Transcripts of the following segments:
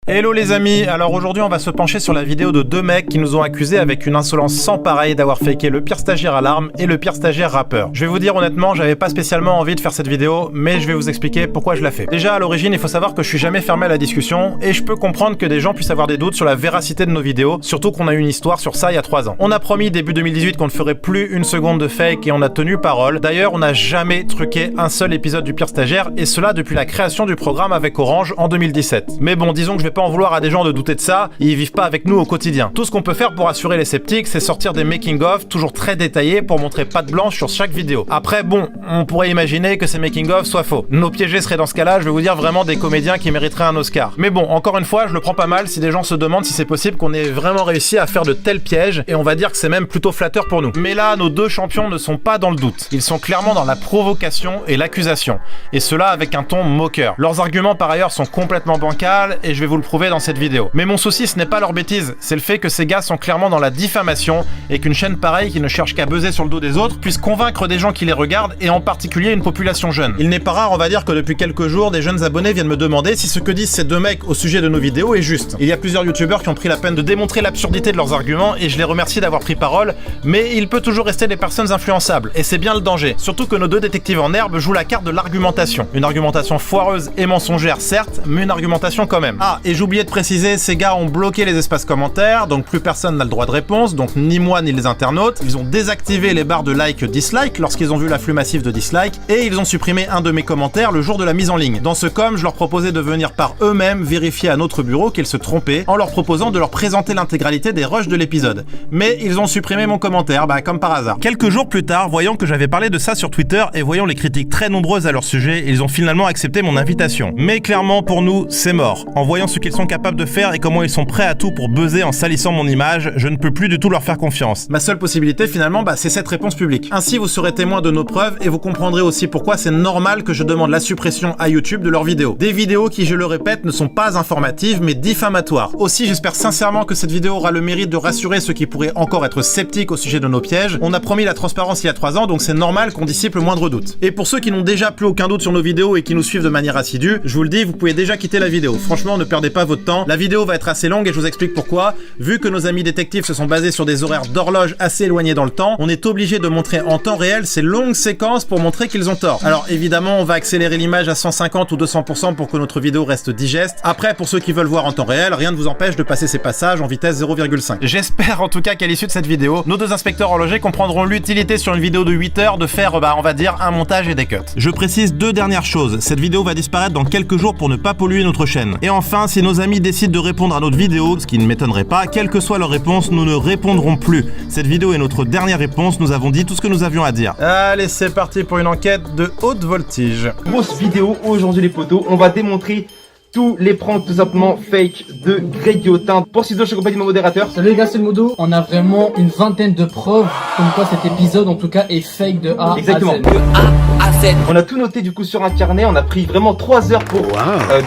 Hello les amis, alors aujourd'hui on va se pencher sur la vidéo de deux mecs qui nous ont accusés avec une insolence sans pareil d'avoir faké le pire stagiaire alarme et le pire stagiaire rappeur. Je vais vous dire honnêtement, j'avais pas spécialement envie de faire cette vidéo, mais je vais vous expliquer pourquoi je la fais. Déjà à l'origine, il faut savoir que je suis jamais fermé à la discussion et je peux comprendre que des gens puissent avoir des doutes sur la véracité de nos vidéos, surtout qu'on a eu une histoire sur ça il y a 3 ans. On a promis début 2018 qu'on ne ferait plus une seconde de fake et on a tenu parole. D'ailleurs, on n'a jamais truqué un seul épisode du pire stagiaire et cela depuis la création du programme avec Orange en 2017. Mais bon, disons que je vais pas en vouloir à des gens de douter de ça, ils vivent pas avec nous au quotidien. Tout ce qu'on peut faire pour assurer les sceptiques, c'est sortir des making-of toujours très détaillés pour montrer patte blanche sur chaque vidéo. Après bon, on pourrait imaginer que ces making-of soient faux. Nos piégés seraient dans ce cas-là, je vais vous dire vraiment des comédiens qui mériteraient un Oscar. Mais bon, encore une fois, je le prends pas mal si des gens se demandent si c'est possible qu'on ait vraiment réussi à faire de tels pièges, et on va dire que c'est même plutôt flatteur pour nous. Mais là, nos deux champions ne sont pas dans le doute. Ils sont clairement dans la provocation et l'accusation. Et cela avec un ton moqueur. Leurs arguments par ailleurs sont complètement bancals, et je vais vous le prouver dans cette vidéo. Mais mon souci, ce n'est pas leur bêtise, c'est le fait que ces gars sont clairement dans la diffamation et qu'une chaîne pareille qui ne cherche qu'à buzzer sur le dos des autres puisse convaincre des gens qui les regardent et en particulier une population jeune. Il n'est pas rare, on va dire, que depuis quelques jours, des jeunes abonnés viennent me demander si ce que disent ces deux mecs au sujet de nos vidéos est juste. Il y a plusieurs youtubeurs qui ont pris la peine de démontrer l'absurdité de leurs arguments et je les remercie d'avoir pris parole, mais il peut toujours rester des personnes influençables et c'est bien le danger. Surtout que nos deux détectives en herbe jouent la carte de l'argumentation. Une argumentation foireuse et mensongère certes, mais une argumentation quand même. Ah, et j'oubliais de préciser, ces gars ont bloqué les espaces commentaires, donc plus personne n'a le droit de réponse, donc ni moi ni les internautes. Ils ont désactivé les barres de like-dislike lorsqu'ils ont vu l'afflux massif de dislikes, et ils ont supprimé un de mes commentaires le jour de la mise en ligne. Dans ce com, je leur proposais de venir par eux-mêmes vérifier à notre bureau qu'ils se trompaient, en leur proposant de leur présenter l'intégralité des rushs de l'épisode. Mais ils ont supprimé mon commentaire, comme par hasard. Quelques jours plus tard, voyant que j'avais parlé de ça sur Twitter et voyant les critiques très nombreuses à leur sujet, ils ont finalement accepté mon invitation. Mais clairement, pour nous, c'est mort. En voyant ce qu'ils sont capables de faire et comment ils sont prêts à tout pour buzzer en salissant mon image, je ne peux plus du tout leur faire confiance. Ma seule possibilité finalement, c'est cette réponse publique. Ainsi vous serez témoin de nos preuves et vous comprendrez aussi pourquoi c'est normal que je demande la suppression à YouTube de leurs vidéos. Des vidéos qui, je le répète, ne sont pas informatives mais diffamatoires. Aussi, j'espère sincèrement que cette vidéo aura le mérite de rassurer ceux qui pourraient encore être sceptiques au sujet de nos pièges. On a promis la transparence il y a 3 ans, donc c'est normal qu'on dissipe le moindre doute. Et pour ceux qui n'ont déjà plus aucun doute sur nos vidéos et qui nous suivent de manière assidue, je vous le dis, vous pouvez déjà quitter la vidéo. Franchement, ne perdez pas votre temps. La vidéo va être assez longue et je vous explique pourquoi. Vu que nos amis détectives se sont basés sur des horaires d'horloge assez éloignés dans le temps, on est obligé de montrer en temps réel ces longues séquences pour montrer qu'ils ont tort. Alors évidemment, on va accélérer l'image à 150 ou 200% pour que notre vidéo reste digeste. Après, pour ceux qui veulent voir en temps réel, rien ne vous empêche de passer ces passages en vitesse 0,5. J'espère en tout cas qu'à l'issue de cette vidéo, nos deux inspecteurs horlogers comprendront l'utilité sur une vidéo de 8 heures de faire, on va dire, un montage et des cuts. Je précise 2 dernières choses. Cette vidéo va disparaître dans quelques jours pour ne pas polluer notre chaîne. Et enfin, si nos amis décident de répondre à notre vidéo, ce qui ne m'étonnerait pas, quelle que soit leur réponse, nous ne répondrons plus. Cette vidéo est notre dernière réponse, nous avons dit tout ce que nous avions à dire. Allez, c'est parti pour une enquête de haute voltige. Grosse vidéo aujourd'hui les potos, on va démontrer tous les pranks tout simplement fake de Greg Guillotin. Pour Sido, je suis accompagné de mon modérateur. Salut les gars, c'est le Modo. On a vraiment une vingtaine de preuves comme quoi cet épisode en tout cas est fake de A Exactement. à Z. De A à Z. On a tout noté du coup sur un carnet, on a pris vraiment 3 heures pour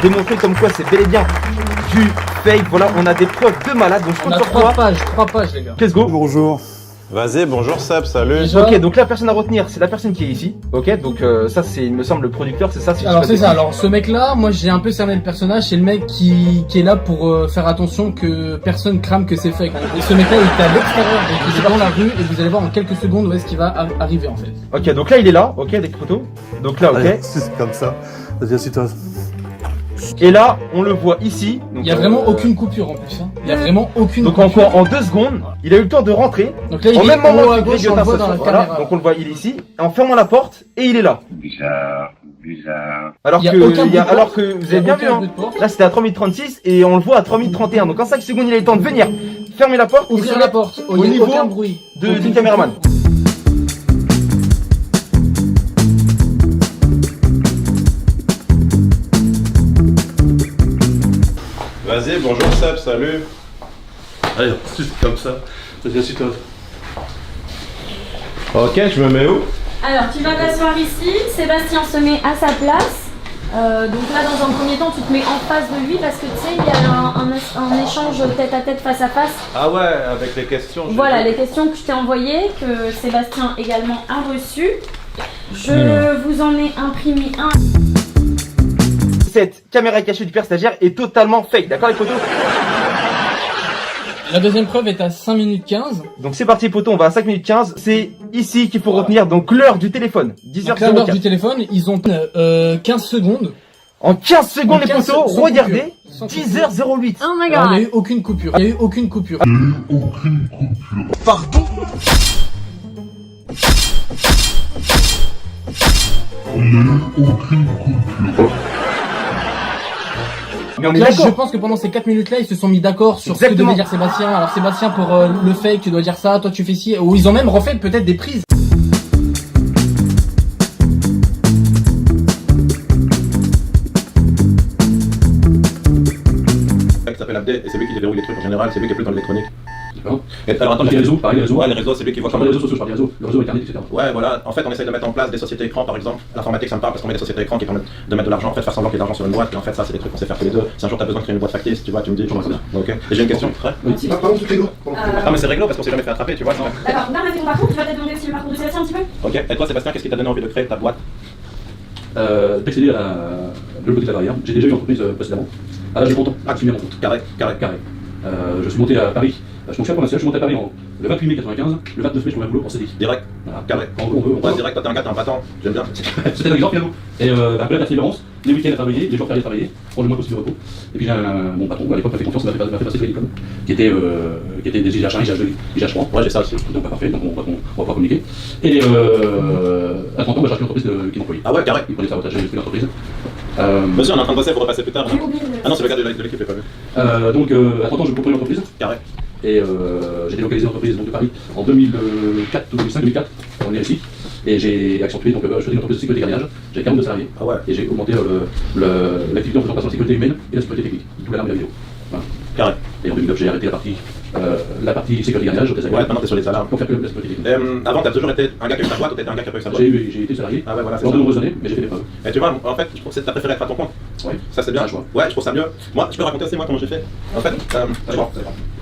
démontrer comme quoi c'est bel et bien du fake. Voilà, on a des preuves de malade, donc je On a compte sur toi. 3 pages les gars. Let's go. Bonjour. Vas-y, bonjour Seb, salut. Déjà, Ok, donc la personne à retenir, c'est la personne qui est ici. Ok, donc ça c'est, il me semble, le producteur, c'est ça. Si je alors dis c'est pas de ça, bêtises. alors ce mec là, moi j'ai un peu cerné le personnage, c'est le mec qui est là pour faire attention que personne crame que c'est fake. Et ce mec là il était à l'extérieur, donc il est dans la rue et vous allez voir en quelques secondes où est-ce qu'il va arriver en fait. Ok, donc là il est là, ok, avec photo. Donc là, ok. Allez, c'est comme ça. Vas-y, assieds-toi. Et là, on le voit ici. Donc, Il y a vraiment aucune coupure en plus, hein. Il y a vraiment aucune Donc coupure. encore en 2 secondes, il a eu le temps de rentrer. Donc là il En est même en moment haut à que Greg gauche, on le Guillotin voit se dans la sort, voilà. caméra. Donc on le voit, il est ici, en fermant la porte, et il est là. Bizarre, bizarre. Alors Il y a que, aucun bruit de alors porte. que vous Il y a avez bien aucun vu, hein. bruit de porte. Là c'était à 3036 et on le voit à 3031. Donc en 5 secondes, il a eu le temps de venir, fermer la porte, et Ouvrir se la mettre porte, au il n'y a niveau aucun bruit. du caméraman. Vas-y, bonjour Seb, salut. Allez, c'est comme ça. Vas-y, assieds-toi. Ok, je me mets où? Alors, tu vas t'asseoir ici, Sébastien se met à sa place. Donc là, dans un premier temps, tu te mets en face de lui parce que tu sais, il y a un échange tête à tête, face à face. Ah ouais, avec les questions. Voilà, les questions que je t'ai envoyées, que Sébastien également a reçues. Je vous en ai imprimé un. Cette caméra cachée du père stagiaire est totalement fake, d'accord les potos? La deuxième preuve est à 5 minutes 15. Donc c'est parti potos, on va à 5 minutes 15. C'est ici qu'il faut retenir donc l'heure du téléphone. Donc là, l'heure 10h04. du téléphone, ils ont 15 secondes. En 15 secondes En les 15 potos, sans regardez, coupure. Sans 10h08. Oh my Alors, il n'y a god. eu aucune coupure. Il n'y a eu aucune coupure. Mais on est Là, je d'accord. pense que pendant ces 4 minutes-là, ils se sont mis d'accord sur ce que Exactement. devait dire Sébastien. Alors Sébastien, pour le fake, tu dois dire ça, toi tu fais ci. Ou ils ont même refait peut-être des prises. Qui s'appelle Abdel, et c'est lui qui déroule les trucs en général, c'est lui qui est plus dans l'électronique. D'accord. Et alors attends, Les réseaux, pareil, les réseaux. ouais, les réseaux, c'est lui qui voit Je parle comment. des réseaux sociaux, je parle des réseaux, le réseau internet, etc. Ouais, voilà, en fait, on essaye de mettre en place des sociétés écrans par exemple. L'informatique, ça me parle parce qu'on met des sociétés écrans qui permettent de mettre de l'argent, en fait, faire semblant qu'il y a de l'argent sur une boîte, et en fait, ça, c'est des trucs qu'on sait faire tous les deux. Si un jour t'as besoin de créer une boîte factice, tu vois, tu me dis, Je vois ça. ok. Et j'ai une question, frère. Ah, mais c'est réglo parce qu'on s'est jamais fait attraper, tu vois. ça. D'accord, là on a fait ton parcours, tu vas peut-être demander aussi le parcours de Sébastien un petit peu. Ok, et toi, Sébastien, qu'est-ce qui t'a donné envie de créer ta boîte? D'accéder à le côté salariat. J'ai déjà eu une entreprise précédemment. Ah là, j'ai content. Ah, tu mets mon compte. Carré, carré. Carré. Je suis monté à Paris. Je suis mon chef provincial, je suis monté à Paris le 28 mai 95. Le 29 mai, je trouve un boulot pour CDI. Direct, Voilà. carré. Quand on veut, on Ouais, peut. direct, toi, t'es un gars, t'es un battant, j'aime bien. C'était un exemple finalement. Et après la persévérance, les week-ends à travailler, les jours fériés à travailler, prendre le moins possible de repos. Et puis j'ai mon patron, à l'époque m'a fait confiance, m'a fait passer l'école, qui était des IGH1, IGH2, IGH3. Ouais, j'ai ça aussi. Donc pas parfait, donc on va pouvoir communiquer. Et à 30 ans, j'ai acheté une entreprise qui m'employait. Ah ouais, carré. Il prenait sa retraite, j'ai pris l'entreprise. Monsieur, on est en train de bosser, vous repassez plus tard. J'ai oublié Ah non, c'est le gars de l'équipe, j'ai pas vu. Donc à 30 ans, je propose l'entreprise. Carré. Et j'ai délocalisé l'entreprise de Paris en 2004, 2005, 2004, on est ici. Et j'ai accentué, donc je faisais une entreprise de sécurité gardiennage, j'ai 42 salariés. Ah ouais. Et j'ai augmenté l'activité en faisant passer la sécurité humaine et la sécurité technique, tout l'alarme et la vidéo. Voilà. Carré. Et en 2009, j'ai arrêté la partie sécurité gardiennage, Ouais, maintenant t'es sur les alarmes. pour faire que la sécurité technique. Avant, t'as toujours été un gars qui a eu sa boîte ou t'étais un gars qui a pas eu sa boîte? J'ai été salarié Ah ouais, voilà, c'est pendant ça. de nombreuses années, mais j'ai fait des preuves. Et tu vois, en fait, je trouve que t'as préféré être à ton compte. Oui. Ça c'est bien. Ah, je vois. Ouais, je trouve ça mieux. Moi, je peux raconter aussi moi comment j'ai fait. En fait,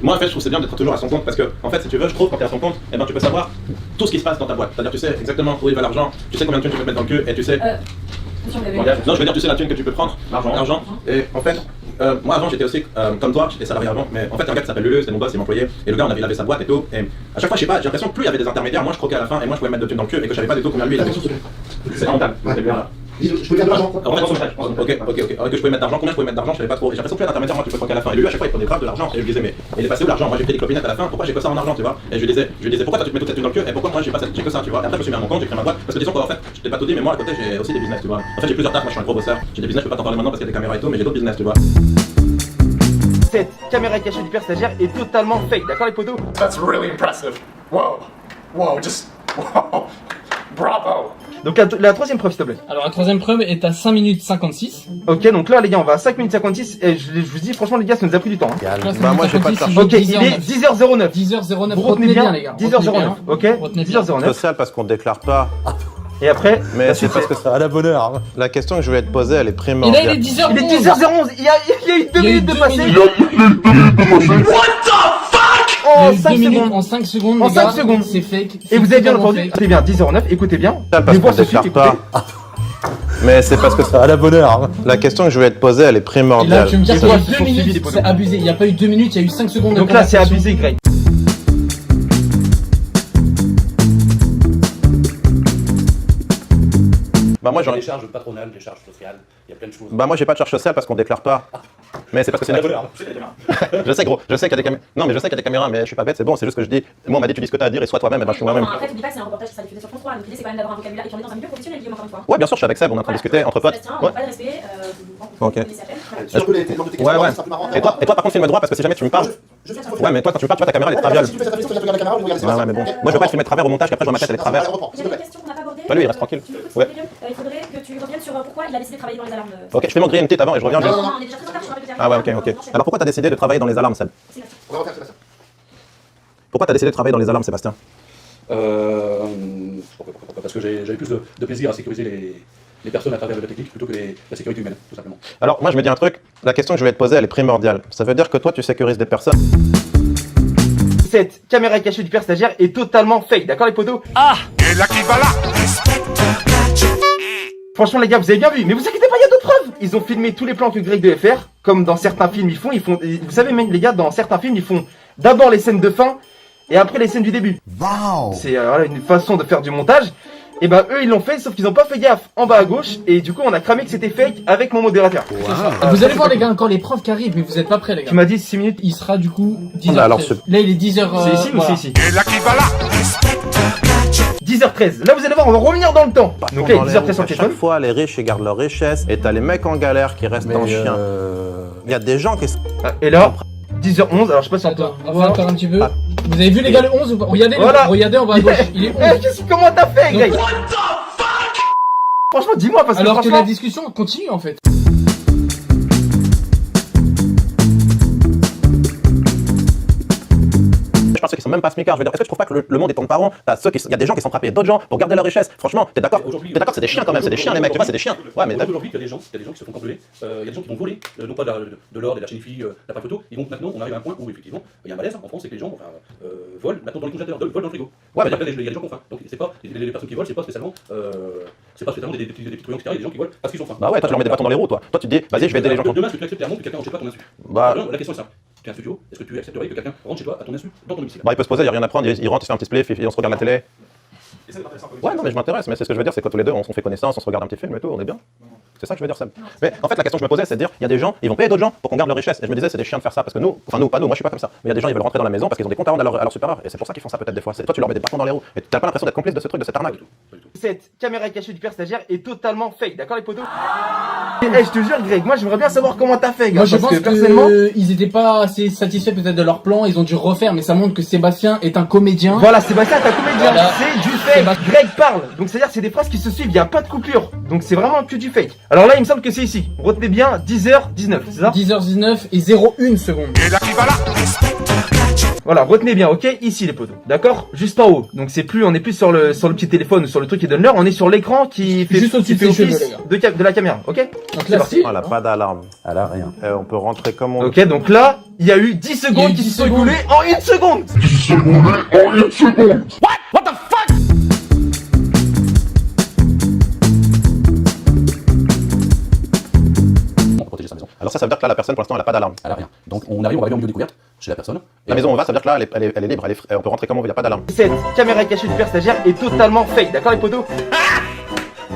moi en fait, je trouve c'est bien d'être toujours à son compte parce que en fait, si tu veux, je trouve quand t'es à son compte, eh ben tu peux savoir tout ce qui se passe dans ta boîte. C'est-à-dire tu sais exactement où il va l'argent, tu sais combien de thunes tu peux mettre dans le cul et tu sais. Attention, vous Non, avez- je veux dire, tu sais la thune que tu peux prendre, l'argent. Et en fait, moi avant j'étais aussi comme toi, j'étais salarié avant, mais en fait un gars qui s'appelle Lulu, c'était mon boss, il m'employait, et le gars il avait sa boîte et tout, et à chaque fois je sais pas, j'ai l'impression que plus il y avait des intermédiaires, moi je croquais à la fin et moi je pouvais mettre de thunes dans le cul et que je savais pas du tout combien lui il avait. C'est rentable, c'est bien là. Je peux dire de l'argent. Ok, que je pouvais mettre d'argent, combien je pouvais mettre d'argent, je savais pas trop. Et j'ai l'impression que plus d'intermédiaires, moi tu peux croquer à la fin. Et lui à chaque fois il prenait grave de l'argent et je lui disais mais il est passé où l'argent? Moi j'ai pris des clopinettes à la fin, pourquoi j'ai que ça en argent, tu vois? Et je lui disais pourquoi toi tu te mets toute cette thune dans le cul et pourquoi moi j'ai que ça, tu vois? Et après je me suis mis à mon compte, j'ai créé ma boîte parce que disons qu'en fait je t'ai pas tout dit mais moi à côté j'ai aussi des business, tu vois. En fait j'ai plusieurs tâches, moi je suis un gros bosseur, j'ai des business, je peux pas t'en parler maintenant parce qu'il y a des caméras et tout, mais j'ai d'autres business, tu vois. Cette caméra cachée du père stagiaire est totalement fake, d'accord les potos? That's really impressive. Whoa. Whoa, just. Whoa. Bravo. Donc la troisième preuve s'il te plaît. Alors la troisième preuve est à 5 minutes 56. Ok, donc là les gars, on va à 5 minutes 56 et je vous dis franchement les gars, ça nous a pris du temps. Hein. Bah, moi, j'ai pas de charge. Ok, il est 10h09. 10h09, Vous retenez bien les gars. 10h09, ok? Retenez bien. 10h09. Social parce qu'on déclare pas. Et après, Mais la c'est suite, parce que ça a la bonne heure. La question que je voulais te poser, elle est Et là primordiale. il est 10h11. il est 10h11, il y a eu 2 Il y a eu minutes de 2 passé. minutes. En Il y a eu 5 2 minutes secondes. en 5 secondes. En les 5 gars, secondes. C'est fake. Et vous avez bien totalement entendu, fake. c'est bien, 10h09, écoutez bien. Social Les parce voix qu'on se suivent, déclare écoutez. pas. Mais c'est parce que ça a la bonne heure. La question que je voulais te poser, elle est Et là primordiale. tu me dis Les qu'il y a voix se 2 sont suivies, les minutes, potos. c'est abusé. Il n'y a pas eu 2 minutes, il y a eu 5 secondes de Donc là, c'est conversation. abusé, Greg. Bah moi, Les charges patronales, les charges sociales, il y a plein de choses. Bah moi j'ai pas de charge sociale parce qu'on déclare pas. Mais c'est parce que c'est une Je sais gros, je sais qu'il y a des caméras. Non mais je sais qu'il y a des caméras, mais je suis pas bête, c'est bon, c'est juste que je dis. Moi on m'a dit tu dis ce que t'as à dire et sois toi-même, et ben je suis moi-même. En fait, n'oublie pas que c'est un reportage qui sera diffusé sur France 3, donc l'idée c'est quand même d'avoir un vocabulaire et puis on est dans un milieu professionnel, Guillaume, encore une fois. Ouais bien sûr je suis avec Seb, on est en train de discuter entre potes. Sébastien, Ouais. pas de respect, Ok. vous connaissez à peine. Voilà. Si je peux les noms de tes Ouais questions, ouais. ça sera plus marrant. Et toi par contre filme droit parce que si jamais tu me parles. Je fais ça. Ouais mais toi quand tu me parles tu vois ta caméra elle est traviole. Si tu fais ça, je regarde la caméra, je regarde Ouais ouais mais bon. Moi je veux pas être filmé de travers au montage qu'après je vois ma tête elle est de travers. Il y avait une question qu'on n'a pas abordée. Bah, lui, il reste tranquille. Tu m'écoutes, Ouais. s'il te plaît, il faudrait que tu reviennes sur pourquoi il a décidé de travailler dans les alarmes. Ok, je fais mon grille une petite avant et je reviens. Non, on est déjà très en retard, je te rappelle que Ah ouais ok. Alors pourquoi t'as décidé de travailler dans les alarmes Seb? On va refaire Sébastien. Pourquoi t'as décidé de travailler dans les alarmes Sébastien? Pourquoi Parce que j'avais plus de plaisir à sécuriser les personnes à travers la technique plutôt que la sécurité humaine, tout simplement. Alors moi je me dis un truc, la question que je voulais te poser elle est primordiale. Ça veut dire que toi tu sécurises des personnes. Cette caméra cachée du père stagiaire est totalement fake, d'accord les potos? Et là qui va là. Franchement les gars, vous avez bien vu, mais vous inquiétez pas, il y a d'autres preuves. ils ont filmé tous les plans que Greg devait faire, comme dans certains films ils font, vous savez même les gars, dans certains films ils font d'abord les scènes de fin et après les scènes du début. Wow. C'est voilà, une façon de faire du montage. Et bah eux ils l'ont fait, sauf qu'ils ont pas fait gaffe en bas à gauche et du coup on a cramé que c'était fake avec mon modérateur. Wow. Vous allez voir les gars, encore les profs qui arrivent, mais vous êtes pas prêts les gars. Tu m'as dit 6 minutes. Il sera du coup 10h13. Alors, là il est 10h. C'est ici voilà. ou c'est ici? 10h13. Là vous allez voir, on va revenir dans le temps. Donc là il est 10h13 sur le téléphone. Chaque fois les riches ils gardent leur richesse et t'as les mecs en galère qui restent en chien. Il y a des gens qui... Et là 10h11, alors je sais pas si on peut... Attends, on va encore un petit peu. Vous avez vu les gars le 11 ou pas? Regardez, voilà. Regardez en bas à gauche, il est 11. Comment t'as fait Greg? Franchement dis-moi parce que alors franchement... que la discussion continue en fait. Je pense qu'ils sont même pas smicards. Je veux dire, est-ce que tu trouves pas que le monde est ton parent? Il y a des gens qui sont frappés d'autres gens pour garder leur richesse. Franchement, t'es d'accord? T'es d'accord? C'est des chiens quand même, c'est des chiens les mecs, tu vois, c'est des chiens. Ouais, mais aujourd'hui, il y a des gens qui se font cambrioler, il y a des gens qui vont voler, non pas de l'or, de la chinifie, la photo. Ils vont maintenant, on arrive à un point où effectivement, il y a un malaise en France, c'est que les gens volent maintenant dans les congélateurs, volent dans le frigo. Ouais, mais après, il y a des gens qui ont faim. Donc c'est pas les personnes qui volent, c'est pas spécialement des petits truands, etc. Il y a des gens qui volent parce qu'ils ont faim. Bah ouais, toi tu leur mets des bâtons dans les roues, toi. Toi tu te dis, vas-y, je vais aider les gens. Demain, est-ce que tu acceptes un monde que quelqu'un rentre chez toi à ton insu? Bah, la question est simple. Tu es un studio, est-ce que tu accepterais que quelqu'un rentre chez toi à ton insu dans ton domicile? bah il peut se poser, il y a rien à prendre, il rentre, il fait un petit spliff, on se regarde la télé. Ouais, non mais je m'intéresse, mais c'est ce que je veux dire, c'est que tous les deux on fait connaissance, on se regarde un petit film et tout, on est bien. C'est ça que je veux dire, Seb. Mais en fait, la question que je me posais, c'est de dire, il y a des gens, ils vont payer d'autres gens pour qu'on garde leur richesse. Et je me disais, c'est des chiens de faire ça, parce que nous, enfin nous, pas nous, moi je suis pas comme ça. Mais il y a des gens, ils veulent rentrer dans la maison parce qu'ils ont des comptes à rendre à leur supérieur. Et c'est pour ça qu'ils font ça peut-être des fois. Toi, tu leur mets des bâtons dans les roues. Et t'as pas l'impression d'être complice de ce truc, de cette arnaque. Cette caméra cachée du père stagiaire est totalement fake, d'accord les potos? Eh, je te jure Greg, moi j'aimerais bien savoir comment t'as fait, gars. Moi je parce pense que personnellement, ils étaient pas assez satisfaits peut-être de leur plan, ils ont dû refaire, mais ça montre que Sébastien est un comédien. voilà, Sébastien est un comédien, Voilà. c'est du fake. Greg parle, donc c'est-à-dire c'est des phrases qui se suivent, il y a pas de coupure. Donc c'est vraiment que du fake. Alors là, il me semble que c'est ici. Retenez bien 10h19, c'est ça? 10h19 et 01 seconde. Voilà, retenez bien, ok? Ici les potos, d'accord? Juste en haut. Donc c'est plus, on est plus sur le petit téléphone ou sur le truc qui donne l'heure, on est sur l'écran qui fait Juste au-dessus qui de fait ses office cheveux, de la caméra, ok? Donc C'est là, parti. Elle a pas d'alarme. Elle a rien. On peut rentrer comme on veut. Ok, donc là, il y a eu 10 secondes qui se sont écoulées en 1 seconde. On peut protéger sa maison. Alors ça veut dire que là, la personne pour l'instant, elle a pas d'alarme. Elle a rien. Donc on arrive au milieu découverte chez la personne. La maison où on va, ça veut dire que là, elle est libre, on peut rentrer comme on veut, il y a pas d'alarme. Cette caméra cachée du père stagiaire est totalement fake, d'accord les potos?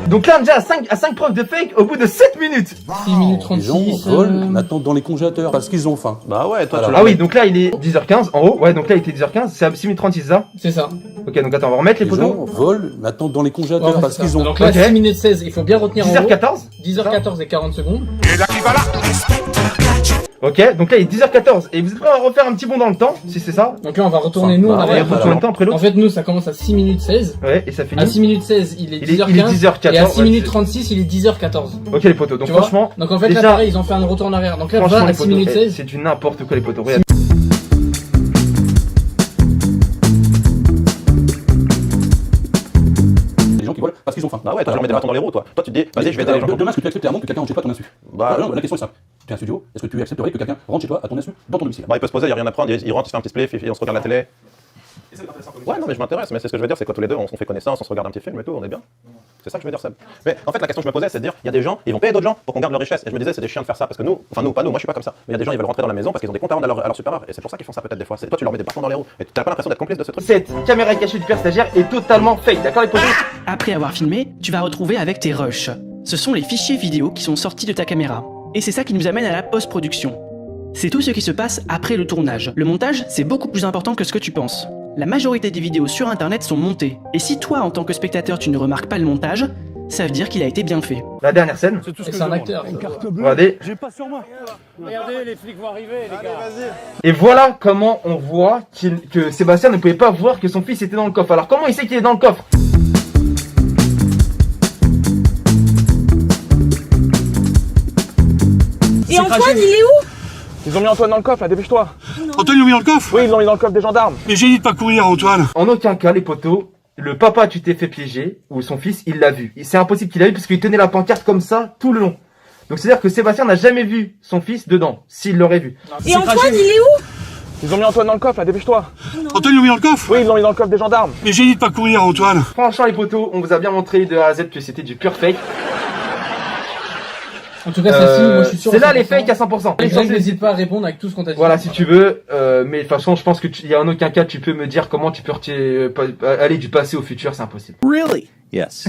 Donc là, on est déjà à 5 preuves de fake au bout de 7 minutes. 6 minutes Les gens 36. volent maintenant dans les congélateurs parce qu'ils ont faim. Bah ouais, toi, Alors, tu Ah oui, donc là, il est 10h15 en haut. Ouais, donc là, il était 10h15. C'est à 6 minutes 36, ça? C'est ça. Ok, donc attends, on va remettre les Les gens photos. volent maintenant dans les congélateurs Ouais, parce c'est ça. qu'ils ont Donc là, Ok. 6 minutes 16, il faut bien retenir en haut. 10h14. 10h14 et 40 secondes. Ok, donc là, il est 10h14. Et vous êtes prêts à refaire un petit bond dans le temps, si c'est ça? Donc là, on va retourner nous en Bah ouais, arrière. Et retourne le temps après En l'autre. fait, nous, ça commence à 6 minutes 16. Ouais, et ça À finit. 6 minutes 16, il est Il est 10h15. 10h14. Et à 6 ouais, minutes c'est- 36, il est 10h14. Ok, les potos. Donc Tu vois franchement, Donc en fait, déjà- là, pareil, ils ont fait un retour en arrière. Donc là, on va franchement, à les 6 potos, minutes 16. c'est du n'importe quoi, les potos. Regarde. les gens qui volent parce qu'ils ont faim. Bah ouais, toi, tu leur mets des bâtons dans les roues, toi. Toi, tu te dis, vas-y, je vais aider les gens. Demain, est-ce que tu acceptes un monde que quelqu'un rentre chez toi à ton insu? Bah, La question est simple. Tu es un studio, est-ce que tu accepterais que quelqu'un rentre chez toi à ton insu dans ton domicile? bah, il peut se poser, il y a rien à prendre, il rentre, il fait un petit spliff, on se regarde la télé. Ouais, non mais je m'intéresse, mais c'est ce que je veux dire, c'est que tous les deux on fait connaissance, on se regarde un petit film et tout, on est bien. C'est ça que je veux dire, Seb. Mais en fait, la question que je me posais, c'est de dire, il y a des gens, ils vont payer d'autres gens pour qu'on garde leur richesse. Et je me disais, c'est des chiens de faire ça, parce que nous, enfin nous, pas nous, moi je suis pas comme ça. Mais il y a des gens, ils veulent rentrer dans la maison parce qu'ils ont des comptes à rendre à leur supérieur. Et c'est pour ça qu'ils font ça peut-être des fois. Toi, tu leur mets des bâtons dans les roues. Et t'as pas l'impression d'être complice de ce truc. Cette caméra cachée du père stagiaire est totalement fake, d'accord les potos? Après avoir filmé, tu vas retrouver avec tes rushs. Ce sont les fichiers vidéo qui sont sortis de ta caméra. Et c'est ça qui nous amène à la post-production. C'est tout ce qui se passe après le tournage. Le montage, c'est beaucoup plus important que ce que tu penses. La majorité des vidéos sur internet sont montées. Et si toi, en tant que spectateur, tu ne remarques pas le montage, ça veut dire qu'il a été bien fait. La dernière scène. Et c'est un acteur. Regardez. Regardez, les flics vont arriver, les gars. Et voilà comment on voit que Sébastien ne pouvait pas voir que son fils était dans le coffre. Alors comment il sait qu'il est dans le coffre? Et Antoine, il est où? Ils ont mis Antoine dans le coffre, là, dépêche-toi. Antoine, ils l'ont mis dans le coffre? Oui, ils l'ont mis dans le coffre des gendarmes. Mais j'ai dit de pas courir, Antoine. En aucun cas, les potos, le papa tu t'es fait piéger, ou son fils, il l'a vu. C'est impossible qu'il l'a vu parce qu'il tenait la pancarte comme ça tout le long. Donc c'est-à-dire que Sébastien n'a jamais vu son fils dedans, s'il l'aurait vu. Et Antoine, il est où? Ils ont mis Antoine dans le coffre, là, dépêche-toi. Antoine, ils l'ont mis dans le coffre? Oui, ils l'ont mis dans le coffre des gendarmes. Mais j'ai dit de pas courir, Antoine. Franchement les potos, on vous a bien montré de A à Z que c'était du pur fake. En tout cas, celle-ci, moi je suis sûr. C'est là les fakes à 100%. Les gens, n'hésite pas à répondre avec tout ce qu'on t'a dit. Voilà, si tu veux. Mais de toute façon, je pense que il y a en aucun cas tu peux me dire comment tu peux aller du passé au futur, c'est impossible. Really? Yes.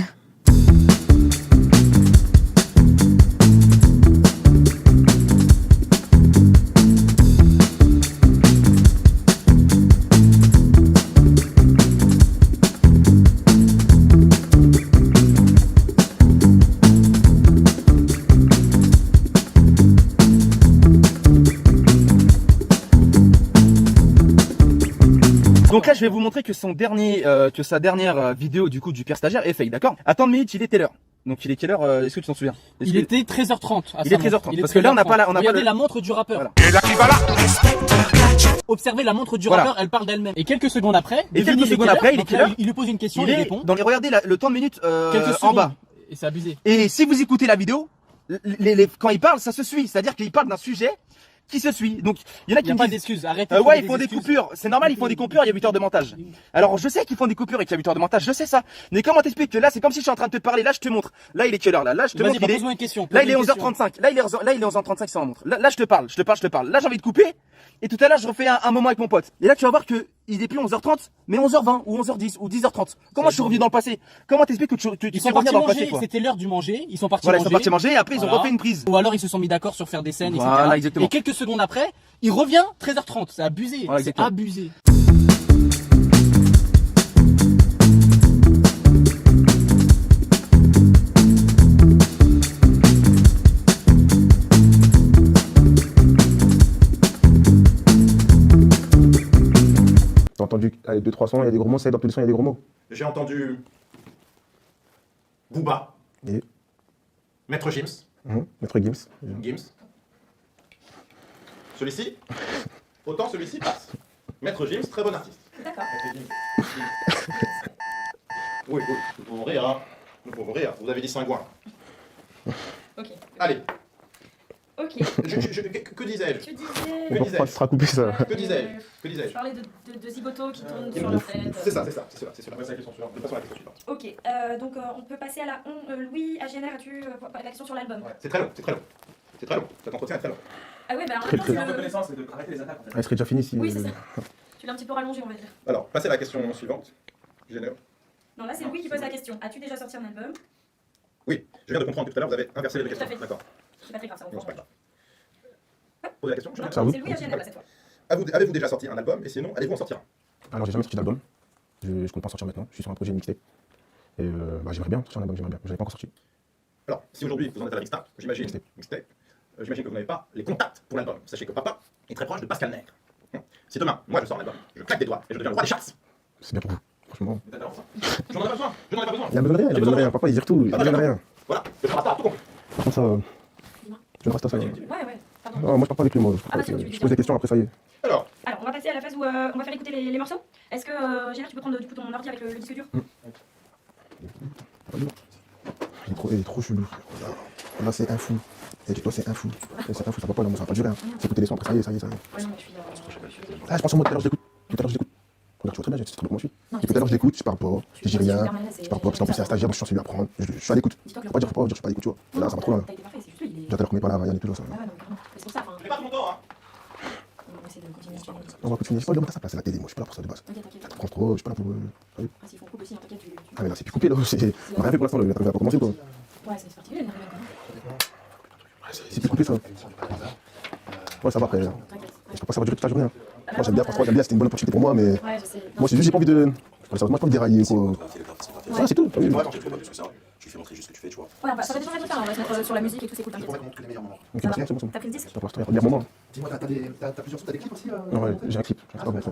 Donc là, je vais vous montrer que sa dernière vidéo du coup du pire stagiaire est fake, d'accord? À tant de minutes, il est quelle heure? Donc il est quelle heure? Est-ce que tu t'en souviens? Il était 13h30. Il est 13h30. Parce que là, on n'a pas la, Regardez la montre du rappeur. Voilà. Et là qui va là? Observez la montre du Voilà. rappeur, elle parle d'elle-même. Et quelques secondes après, il est quelle heure? il lui pose une question, Il il est répond. donc regardez le temps de minutes Quelques en secondes. bas. Et c'est abusé. Et si vous écoutez la vidéo, quand il parle, ça se suit. C'est-à-dire qu'il parle d'un sujet qui se suit. Donc il y en a qui Il n'y a me pas disent d'excuses, arrêtez. ouais, ils font des coupures. C'est normal, ils font des coupures, il y a 8 heures de montage. Alors je sais qu'ils font des coupures et qu'il y a 8 heures de montage, je sais ça. Mais comment t'expliques que là, c'est comme si je suis en train de te parler, là je te montre. Là il est quelle heure là? Là je te montre. Vas-y, pose-moi une question. Là il est 11h35. Là il est 11h35 sur la montre. Là je te parle. Là j'ai envie de couper. Et tout à l'heure je refais un moment avec mon pote. Et là tu vas voir que il est plus 11h30, mais 11h20 ou 11h10 ou 10h30. Comment je suis revenu dans le passé? Comment t'expliques que tu Ils sais sont revenir partis dans le passé manger, quoi? c'était l'heure du manger, ils sont partis Voilà, ils manger. sont partis manger et après ils ont refait une prise. Ou alors ils se sont mis d'accord sur faire des scènes, etc. Voilà, exactement. Et quelques secondes après, il revient 13h30. C'est abusé, Voilà, c'est exactement. abusé. T'as entendu 2-3 sons, il y a des gros mots, ça dans tous les sons, il y a des gros mots. J'ai entendu Booba, Et Maître Gims, Maître Gims. Gims. Celui-ci, autant celui-ci passe. Maître Gims, très bon artiste. D'accord. Oui, nous pouvons rire, hein. Nous pouvons rire. Vous avez dit cingouin. Ok. Allez, Ok. que disais-je? Tu disais. On fera couper ça. Que disais-je? Que Je disais-je? parlais de zigotos qui tournent sur leur tête. C'est ça. C'est cela. Passons à la question suivante. Passons à la question suivante. Ok, donc on peut passer à la Louis Agener, as-tu la question sur l'album? C'est très long. Cet entretien est très long. Ah oui, bah en Très, même temps, très tu long. le- Connaissance et de arrêter les attaques en fait. Elle serait déjà finie si. Oui, c'est ça. Tu l'as un petit peu rallongé, on va dire. Alors, passez à la question suivante. Génère. Non, là c'est Louis qui pose la question. As-tu déjà sorti un album? Oui, je viens de comprendre que tout à l'heure vous avez inversé les deux Tout à questions. fait. D'accord. C'est pas très grave, ça. Non, c'est pas grave. Posez la question. Non, Ça vous c'est Louis Agener là cette fois. Avez-vous déjà sorti un album? Et sinon, allez-vous en sortir un? Alors j'ai jamais sorti d'album. Je compte pas en sortir maintenant. Je suis sur un projet de mixtape. Et j'aimerais bien sortir un album, j'aimerais bien. J'avais pas encore sorti. Alors, si aujourd'hui vous en êtes à la mixtape, j'imagine que vous n'avez pas les contacts pour l'album. Sachez que papa est très proche de Pascal Nègre. Si demain, moi je sors un album, je claque des doigts et je deviens le roi des charts. C'est bien pour vous, franchement. J'en ai pas besoin. Il a besoin de rien, Papa il gère tout, il a besoin de rien. Voilà, je suis un rasta, tout compris. Par contre ça, je ne reste à ça. Ouais, pardon. Non, moi je parle pas avec lui, moi. Ah, bah, Je pose des questions, après ça y est. Alors, on va passer à la phase où on va faire écouter les morceaux. Est-ce que, Gérard, tu peux prendre du coup ton ordi avec le disque dur? Il est trop chelou. Là c'est un fou. Et toi c'est un fou. C'est un fou, ça va pas, là, moi, ça va pas durer. Hein. C'est écouter les sons, après ça y est. Ouais, non, mais je suis. Ah, je prends son mot tout à l'heure, je l'écoute. Regarde, tu vois très bien, je sais très bien comment je suis. Et tout à l'heure, je l'écoute, je parle pas, je dis rien, je parle pas, parce qu'en plus, c'est un stagiaire, donc je suis censé lui apprendre. Je suis à l'écoute. Faut pas dire que je suis pas à l'écoute, tu vois. Là, ça va trop loin. T'as été parfait, c'est juste lui. Déjà, tout à l'heure qu'on est pas là, Ryan et tout, là, ça. Ouais, non, carrément. C'est pour ça, enfin. J'ai pas tout mon temps, hein. On va essayer de continuer. On va continuer, je sais pas, le remettre à sa place, c'est la télé, moi, je suis pas là pour ça de base. T'inquiète. Ça te prend trop, je suis pas là pour. Ah, s'il faut couper aussi, hein, t'inquiète, tu. Ah, mais là, c'est plus coupé, là, on a rien fait pour l'instant, là, on va commencer, quoi. Ouais, c'est particulier, il y en a rien quand même. C'est plus coupé, ça. Ouais, ça va après. Je peux pas, ça va durer toute la journée. Moi, j'aime bien, franchement, c'était une bonne opportunité pour moi, mais. Ouais, je sais. Moi, c'est juste, j'ai pas envie de. Moi, j'ai pas envie de dérailler, quoi. Ouais, c'est tout. Tu fais montrer juste ce que tu fais, tu vois. Ouais, ça va dépendre de ça, on va se mettre sur la musique et tout, c'est cool, t'inquiète. Que les meilleurs moments. Ok, c'est bon, T'as pris le disque? pour l'instant, il y a pas de meilleur moment. Dis-moi, t'as plusieurs sons, t'as des clips aussi Ouais, j'ai un clip. Ouais, normalement,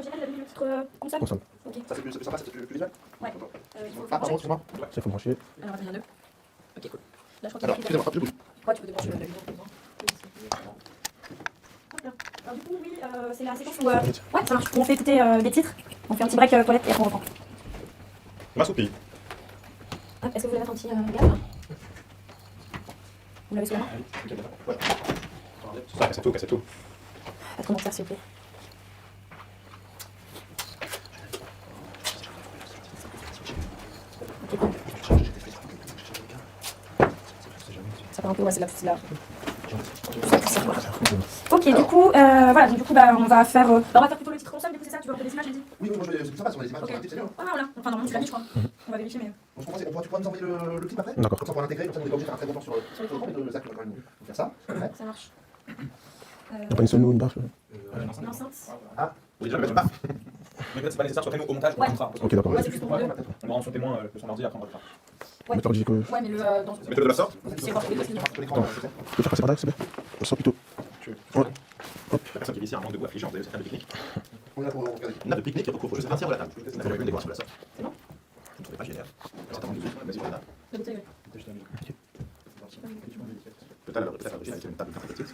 Gérard, il a mis le titre console. Console. Ok. Ça c'est plus sympa, c'est plus visuel. Ouais. Il faut Ah, pardon, excuse-moi. Ça, il faut brancher. Alors, attends, il y en a deux. Ok, cool. Là, je crois qu'il Alors, excusez-moi, je bouge. Ouais, tu peux débrancher le alors du coup, oui, c'est la séquence où... Ouais, ça marche. On fait écouter des titres. On fait un petit break toilette et après on reprend. Masoupi. Est-ce que vous voulez mettre un petit gaz? Vous l'avez sous la main? Ouais. Ça, cassez tout. Pas trop mentir, s'il vous plaît. Ok, cool. un peu, ouais, c'est la poussière. Ok, du coup, voilà, donc du coup, bah, on va faire plutôt le titre console, du coup, c'est ça, tu veux regarder des images, j'ai dit. Oui, moi c'est sympa sur les images, Ok. sur un titre, c'est bien. Ouais, voilà, enfin, normalement, tu l'as mis, je crois. On va vérifier, mais. On se comprend, tu pourras nous envoyer le clip après. D'accord. Comme ça on pourra l'intégrer, comme ça on est pas obligé de faire un très bon temps sur l'écran, mais Zach va quand même nous faire ça. Ouais. Ça marche. T'as pas une seule ou une barre Une enceinte. Ah, Oui, déjà, mais c'est pas. Mais peut-être c'est pas nécessaire, soit au montage ou au contrat. Ok, d'accord. Ouais, c'est juste pour vous deux. On va rendre son témoin son ordi après on va le faire. Ouais. Mais t'as dit que. Ouais, mais le. Dans... Mettez-le de la sorte. C'est voir tous les deux. sur l'écran, Tu peux faire passer par là, s'il te plaît? Ça sort plutôt. Ouais. La personne qui vit ici a un manque de goût affligeant, vous avez un de pique-nique. on est là pour regarder. Une nappe de pique-nique, il faut juste un tiers de la table. Vous n'avez une décoration sur la sorte. C'est bon? Vous ne trouvez pas génial. C'est un manque de goût, vas-y, voilà. La bouteille, ouais. Peut-être avec une table de petite.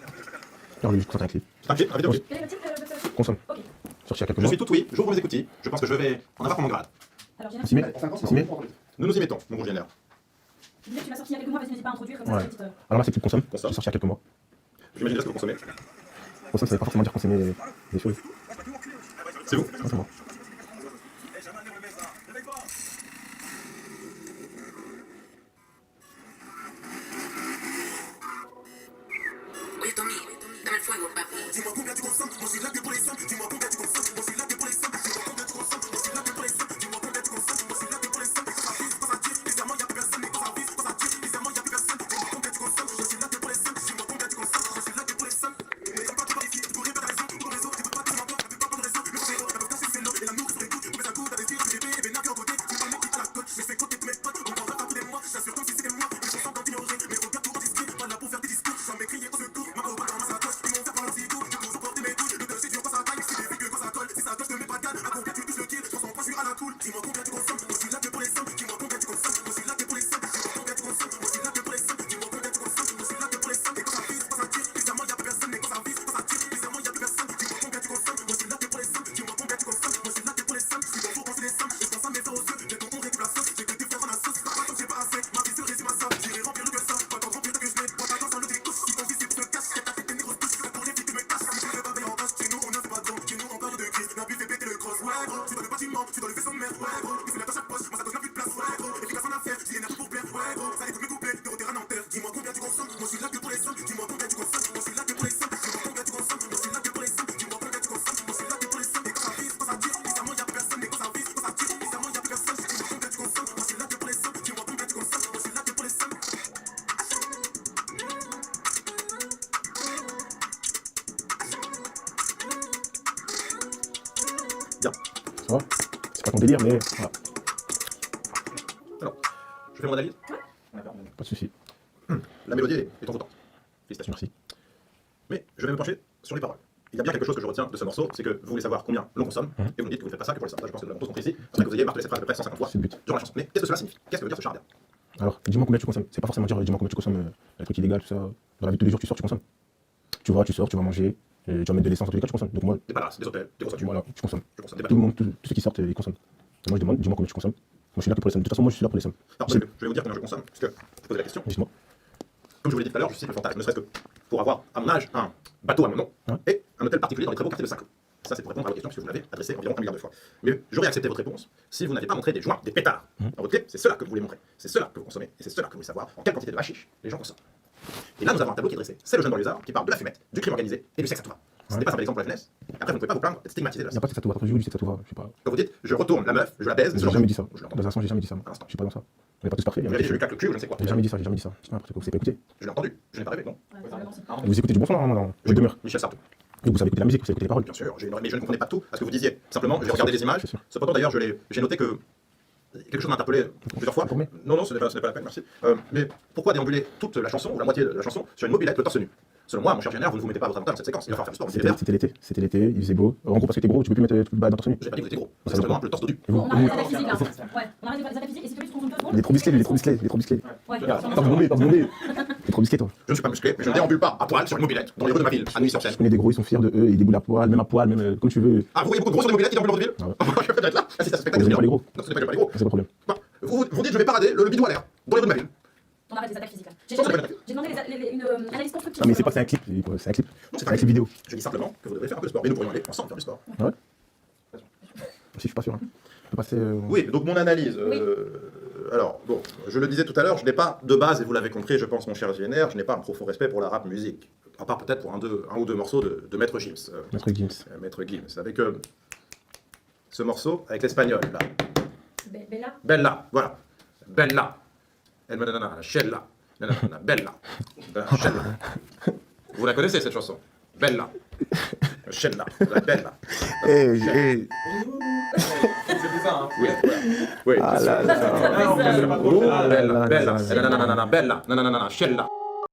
Alors, lui, je constate un clip. C'est un clip, un vidéo clip. Quel est le titre de votre Consomme. Ok. Sorti il y a quelques Je mois. suis tout oui, j'ouvre mes écoutilles, je pense que je vais en avoir pour mon grade. Alors, j'ai On s'y met? On fait un temps, On s'y met? Nous nous y mettons, mon bon général. Tu disais que tu l'as sorti il y a quelques mois, vas-y, n'hésite pas à introduire comme ça, Ouais. la petite. Alors là, c'est clip consomme. Consomme. C'est sorti il y a quelques mois. J'imagine ce que vous consommez. Consomme, ça veut pas forcément dire consommer des choses. C'est vous? Non, c'est moi. Oye, Tommy, dame el fuego, papi. Dis-moi combien tu consommes, moi je suis là que pour les sommes. Dis-moi combien tu consommes, moi je suis là que pour les sommes. Dis-moi combien tu consommes, moi je suis là que pour les sommes. Dis-moi combien tu consommes, moi je suis là que pour les sommes. Quand ça tire, bizarrement y'a plus personne. Mais quand ça vise, quand ça tire, bizarrement y'a plus personne. Dis-moi combien tu consommes, je suis là que pour les sommes. Dis-moi combien tu consommes, je suis là que pour les sommes. Mais quand tu parles ici, tu pourrais pas raison. Pour les autres, tu peux pas te mentir, t'as pas de raison. Le frérot, la vodka c'est l'eau et la nourrice sur les coups. Mais ça coûte, t'as des tirs, j'ai payé, vénard, côté. Tu parles mec qui à la cote, je fais côté de mes potes. On parle pas tous les mois, j'assure comme si c'était moi. Ils sont sans ignorer, mais regarde tout en discret. Pas là pour faire des discours, jamais crier au secours. Ma robe dans ma sacoche, ils m'ont fait par un petit coup. Je pose porter mes couilles, le touch c'est dur quand ça taille. Si j'ai vu que quand ça colle, si ça coche, je mets pas de canne. À combien tu touches le kill, je pense pas, je suis à la cool. Dis-moi combien tu consommes, moi je suis là que pour les sommes. Dis-moi combien tu consommes, moi je suis là que pour les sommes. Dis-moi combien tu consommes, moi je suis là que pour les sommes. Dis-moi combien tu consommes, moi je suis là que pour les sommes. Et quand ça vise, quand ça tire, bizarrement y'a plus personne. Mais quand ça vise, quand ça tire, bizarrement y'a plus personne. Dis-moi combien tu consommes, moi je suis là que pour les sommes. Dis-moi combien tu consommes, moi je suis là que pour les sommes. Je suis dans pour penser les sommes, je pense à mes frères aux yeux. J'ai ton on réduit la sauce, j'ai que des frères en la sauce. Pas tant que j'ai pas assez, ma vie se résume à ça. J'irai remplir le que ça, pas tant remplir que je mets. Pas tant sans le découche, si ton fils est pour le cash, ta tête est négro touche. Pour les filles, tu me caches, si tu veux pas payer en cash. Chez nous, on ne fait pas de don, chez nous, on parle de crise. La vie fait péter le cross, ouais gros. Tu dois le bâtiment, tu dois le vaisseau de mer, ouais gros. Tu fais la tâche à poche, moi ça donne plus de place, ouais gros. Efficace en affaires, j'ai énergie pour plaire, ouais gros. Ça écoute mes couplets, de terrain en terre. Dis-moi combien tu consommes, moi je suis là que pour les sommes. Dis-moi combien tu consommes, moi je suis là que pour les sommes. Dis-moi combien tu consommes, moi je suis là que pour les sommes. Dis-moi combien tu consommes, moi je suis là que pour les sommes. Et quand ça vise, quand ça tire, bizarrement y'a plus personne. Et quand ça vise, quand ça tire, bizarrement y'a plus personne. Dis-moi combien tu consommes, moi je suis là que pour les sommes. Dis-moi combien tu consommes, moi je suis là que pour les sommes. Bien. Ça va? C'est pas ton délire, mais voilà. Alors, je fais mon analyse. Pas de soucis. La mélodie est en autant. Félicitations. Merci. Mais je vais me pencher sur les paroles. Il y a bien quelque chose que je retiens de ce morceau, c'est que vous voulez savoir combien l'on consomme, et vous me dites que vous ne faites pas ça que pour les sommes. Ça, je pense que nous l'avons tous compris ici. C'est que vous ayez martelé cette phrase à peu près 150 fois C'est le but. durant la chanson. Mais qu'est-ce que cela signifie? Qu'est-ce que veut dire ce charabia? Alors, dis-moi combien tu consommes. C'est pas forcément dire dis-moi combien tu consommes un truc illégal, tout ça. Dans la vie de tous les jours, tu sors, tu consommes. Tu vas, tu sors, tu vas manger, tu vas mettre de l'essence, en tous les cas, tu consommes. Donc moi, Des palaces, des hôtels, des ressorts. voilà, tu consommes. Je consomme des Tout le bateaux. monde, tous ceux qui sortent, ils consomment. Et moi, je demande, dis-moi combien tu consommes. Moi, je suis là que pour les sommes. De toute façon, moi, je suis là pour les sommes. Alors, je vais vous dire combien je consomme, parce que je posais la question. Dis-moi. Comme je vous l'ai dit tout à l'heure, je cite le fantasme, ne serait-ce que pour avoir à mon âge un bateau à mon nom et un hôtel particulier dans les très beaux quartiers de Saint-Cloud. Ça, c'est pour répondre à votre question, puisque vous l'avez adressé environ 1 milliard de fois. Mais j'aurais accepté votre réponse si vous n'aviez pas montré des joints, des pétards dans votre clip. C'est cela que vous voulez montrer, c'est cela que vous consommez, et c'est cela que vous voulez savoir en quelle quantité de hashish les gens consomment. Et là, nous avons un tableau qui est dressé. C'est le jeune banlieusard qui parle de la fumette, du crime organisé et du sexe à tout va. Ce n'est pas un bel exemple pour la jeunesse. Après, vous ne pouvez pas vous plaindre d'être stigmatisé de la Il n'y a pas de ça tout va. Après, je vous dis ça tout va. Je sais pas. Quand vous dites, je retourne la meuf, je la baise, J'ai jamais dit ça. Je Dans l'instant, j'ai jamais dit ça. Je suis pas dans ça. On n'est pas tous parfaits. Vous avez dit, je lui claque le cul ou je ne sais quoi. J'ai jamais dit ça, j'ai jamais dit ça. C'est pas n'importe quoi. Vous savez pas écouter. Je l'ai entendu, je n'ai pas rêvé, non. Vous écoutez du bon son, hein, dans votre demeure. Michel Sardou. Et vous savez écouter la musique, vous savez écouter les paroles. Bien sûr, mais je ne comprenais pas tout à ce que vous disiez. Simplement, j'ai regardé les images. Cependant, d'ailleurs, j'ai noté que quelque chose m'a interpellé plusieurs fois. Non, non, ce n'est pas la peine, merci. Mais pourquoi déambuler toute la chanson, ou la moitié de la chanson, sur une mobilette le torse nu? Selon moi, mon cher général, vous ne vous mettez pas à votre avantage dans cette séquence. Il va falloir faire du sport. C'était l'été, il faisait beau. En gros, parce que t'es gros, tu peux plus mettre toute balle dans ton tenue. J'ai pas dit que vous étiez gros, c'est simplement le torse nu. On arrête les physiques là. Ouais, on arrête les physiques et s'il te plaît, tu consommes deux secondes. Il est trop musclé, il est trop musclé, il est trop musclé. Ouais, Torse bombé, torse bombé. T'es trop musclé, toi. Je ne suis pas musclé, mais je ne déambule pas à poil sur une mobilette dans les rues de ma ville, à nuit sur scène. Je connais des gros, ils sont fiers de eux, ils déboulent à poil, même comme tu veux. Ah, vous voyez beaucoup de gros sur des mobilettes qui déambulent dans votre ville? Je vais peut-être là. Ah, si, ça se spectacle. Vous n'aimez pas les gros. Non, ce n'est pas que j'aime pas les gros. C'est pas le problème. Vous dites, je vais parader le bidou à l'air dans les rues de ma ville. On arrête les attaques physiques là. J'ai Non, c'est pas demandé une analyse constructive. Ah, mais c'est pas que c'est un clip, c'est un clip. Non, C'est un clip vidéo. Je dis simplement que vous devez faire un peu de sport. Et nous pourrions aller ensemble faire du sport. Ouais. Si, je suis pas sûr. On peut passer. Oui, donc mon analyse alors, bon, je le disais tout à l'heure, je n'ai pas de base, et vous l'avez compris, je pense, mon cher JNR, je n'ai pas un profond respect pour la rap musique. À part peut-être pour un ou deux morceaux de Maître Gims. Maître Gims. Maître Gims, avec ce morceau, avec l'espagnol, là. Bella. Bella, voilà. Bella. Elle me donne la Shella. Bella. Shella. Vous la connaissez, cette chanson? Bella. Shella. La Bella. Hey. C'est bizarre, hein? Oui. Oui. Ah là là. Bella. Bella. Bella. Bella. Shella.